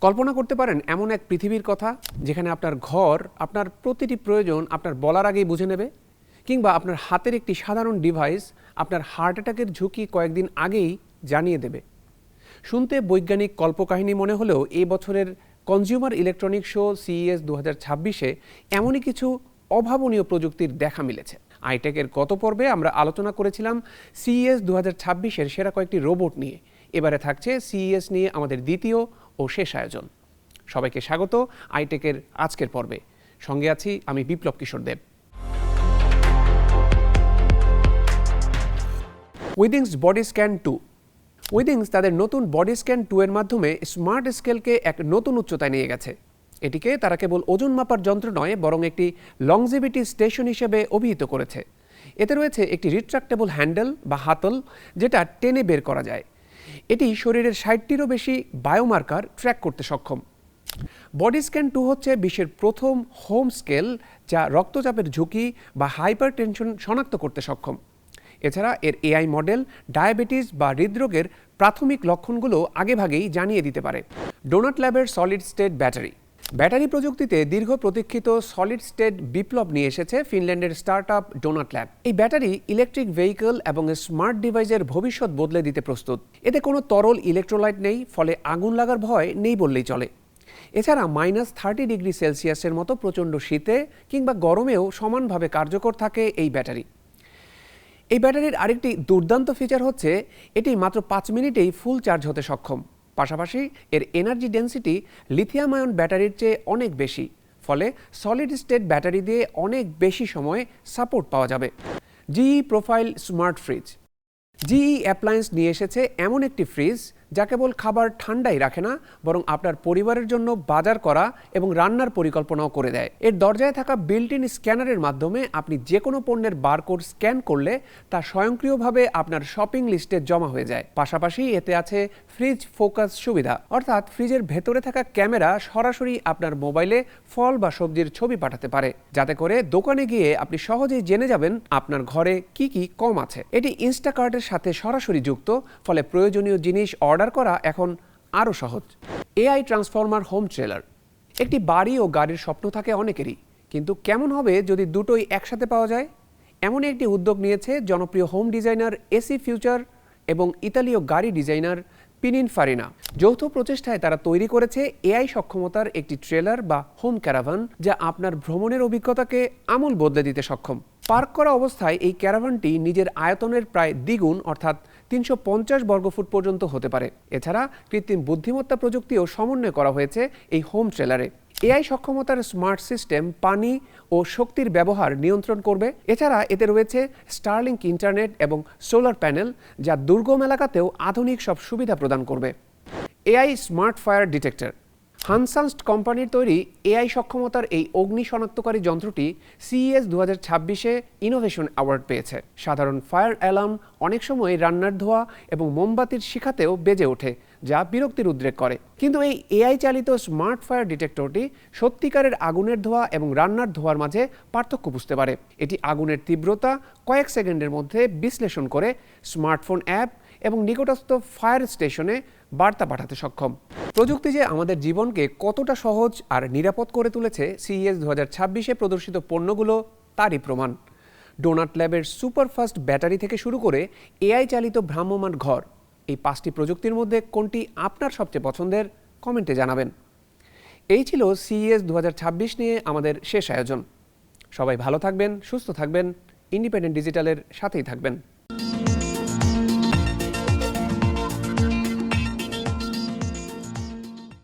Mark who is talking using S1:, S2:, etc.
S1: কল্পনা করতে পারেন এমন এক পৃথিবীর কথা যেখানে আপনার ঘর আপনার প্রতিটি প্রয়োজন আপনার বলার আগেই বুঝে নেবে, কিংবা আপনার হাতের একটি সাধারণ ডিভাইস আপনার হার্ট অ্যাটাকের ঝুঁকি কয়েকদিন আগেই জানিয়ে দেবে। শুনতে বৈজ্ঞানিক কল্পকাহিনী মনে হলেও এই বছরের কনজিউমার ইলেকট্রনিক শো CES 2026-এ এমনই কিছু অভাবনীয় প্রযুক্তির দেখা মিলেছে। আইটেকের গত পর্বে আমরা আলোচনা করেছিলাম CES 2026-এর সেরা কয়েকটি রোবট নিয়ে। এবারে থাকছে CES নিয়ে আমাদের দ্বিতীয় ও শেষ আয়োজন। সবাইকে স্বাগত আইটেকের আজকের পর্বে। সঙ্গে আছি আমি বিপ্লব কিশোর দেব। উইদিংস বডি স্ক্যান 2। উইদিংস তাদের নতুন বডি স্ক্যান 2 এর মাধ্যমে স্মার্ট স্কেলকে এক নতুন উচ্চতায় নিয়ে গেছে। এটিকে তারা কেবল ওজন মাপার যন্ত্র নয়, বরং একটি লংজিভিটি স্টেশন হিসেবে অভিহিত করেছে। এতে রয়েছে একটি রিট্রাক্টেবল হ্যান্ডেল বা হাতল, যেটা টেনে বের করা যায়। এটি শরীরের 60টিরও বেশি বায়োমার্কার ট্র্যাক করতে সক্ষম। বডি স্ক্যান 2 হচ্ছে বিশ্বের প্রথম হোম স্কেল যা রক্তচাপের ঝুঁকি বা হাইপারটেনশন শনাক্ত করতে সক্ষম। এছাড়া এর AI মডেল ডায়াবেটিস বা হৃদরোগের প্রাথমিক লক্ষণগুলো আগেভাগেই জানিয়ে দিতে পারে। ডোনাট ল্যাবের সলিড স্টেট ব্যাটারি প্রযুক্তিতে দীর্ঘ প্রতীক্ষিত সলিড স্টেট বিপ্লব নিয়ে এসেছে ফিনল্যান্ডের স্টার্টআপ ডোনাট ল্যাব। এই ব্যাটারি ইলেকট্রিক ভেহিকল এবং স্মার্ট ডিভাইসের ভবিষ্যৎ বদলে দিতে প্রস্তুত। এতে কোনো তরল ইলেকট্রোলাইট নেই, ফলে আগুন লাগার ভয় নেই বললেই চলে। এছাড়া -30°C মতো প্রচণ্ড শীতে কিংবা গরমেও সমানভাবে কার্যকর থাকে এই ব্যাটারি। এই ব্যাটারির আরেকটি দুর্দান্ত ফিচার হচ্ছে এটি মাত্র 5 মিনিটেই ফুল চার্জ হতে সক্ষম। পাশাপাশি এর এনার্জি ডেন্সিটি লিথিয়াম আয়ন ব্যাটারির চেয়ে অনেক বেশি, ফলে সলিড স্টেট ব্যাটারি দিয়ে অনেক বেশি সময় সাপোর্ট পাওয়া যাবে। GE profile smart fridge. GE appliance নিয়ে এসেছে এমন একটি ফ্রিজ যা কেবল খাবার ঠান্ডাই রাখে না, বরং আপনার পরিবারের জন্য বাজার করা এবং রান্নার পরিকল্পনাও করে দেয়। এর দরজায় থাকা বিল্ট ইন স্ক্যানারের মাধ্যমে আপনি যে কোনো পণ্যের বারকোড স্ক্যান করলে তা স্বয়ংক্রিয়ভাবে আপনার শপিং লিস্টে জমা হয়ে যায়। পাশাপাশি এতে আছে ফ্রিজ ফোকাস সুবিধা, অর্থাৎ ফ্রিজের ভেতরে থাকা ক্যামেরা সরাসরি আপনার মোবাইলে ফল বা সবজির ছবি পাঠাতে পারে, যাতে করে দোকানে গিয়ে আপনি সহজেই জেনে যাবেন আপনার ঘরে কি কি কম আছে। এটি ইনস্টাকার্টের সাথে সরাসরি যুক্ত, ফলে প্রয়োজনীয় জিনিস অর্ডার করা এখন আরও সহজ। AI transformer home trailer. একটি বাড়ি ও গাড়ির স্বপ্ন থাকে অনেকেরই, কিন্তু কেমন হবে যদি দুটোই একসাথে পাওয়া যায়? এমনই একটি উদ্যোগ নিয়েছে জনপ্রিয় হোম ডিজাইনার AC ফিউচার এবং ইতালীয় গাড়ি ডিজাইনার পিনিনফারিনা। যৌথ প্রচেষ্টায় তারা তৈরি করেছে AI সক্ষমতার একটি ট্রেলার বা হোম ক্যারাভান, যা আপনার ভ্রমণের অভিজ্ঞতাকে আমূল বদলে দিতে সক্ষম। পার্ক করা অবস্থায় এই ক্যারাভানটি নিজের আয়তনের প্রায় দ্বিগুণ, অর্থাৎ 350 বর্গফুট পর্যন্ত হতে পারে। এছাড়া কৃত্রিম বুদ্ধিমত্তা প্রযুক্তিও সমন্বয় করা হয়েছে এই হোম ট্রেলারে। AI সক্ষমতার স্মার্ট সিস্টেম পানি ও শক্তির ব্যবহার নিয়ন্ত্রণ করবে। এছাড়া এতে রয়েছে স্টারলিংক ইন্টারনেট এবং সোলার প্যানেল, যা দুর্গম এলাকাতেও আধুনিক সব সুবিধা প্রদান করবে। AI smart fire detector. হানসানস্ট কোম্পানির তৈরি AI সক্ষমতার এই অগ্নি শনাক্তকারী যন্ত্রটি CES 2026-এ ইনোভেশন অ্যাওয়ার্ড পেয়েছে। সাধারণ ফায়ার অ্যালার্ম অনেক সময় রান্নার ধোঁয়া এবং মোমবাতির শিখাতেও বেজে ওঠে, যা বিরক্তির উদ্রেক করে। কিন্তু এই AI চালিত স্মার্ট ফায়ার ডিটেক্টরটি সত্যিকারের আগুনের ধোঁয়া এবং রান্নার ধোঁয়ার মাঝে পার্থক্য বুঝতে পারে। এটি আগুনের তীব্রতা কয়েক সেকেন্ডের মধ্যে বিশ্লেষণ করে স্মার্টফোন অ্যাপ এবং নিকটস্থ ফায়ার স্টেশনে বার্তা পাঠাতে সক্ষম। প্রযুক্তি যে আমাদের জীবনকে কতটা সহজ আর নিরাপদ করে তুলেছে, CES 2026-এ প্রদর্শিত পণ্যগুলো তারই প্রমাণ। ডোনাট ল্যাবের সুপারফাস্ট ব্যাটারি থেকে শুরু করে AI চালিত ভ্রাম্যমাণ ঘর, এই 5টি প্রযুক্তির মধ্যে কোনটি আপনার সবচেয়ে পছন্দের কমেন্টে জানাবেন। এই ছিল CES 2026 নিয়ে আমাদের শেষ আয়োজন। সবাই ভালো থাকবেন, সুস্থ থাকবেন, ইন্ডিপেন্ডেন্ট ডিজিটালের সাথেই থাকবেন।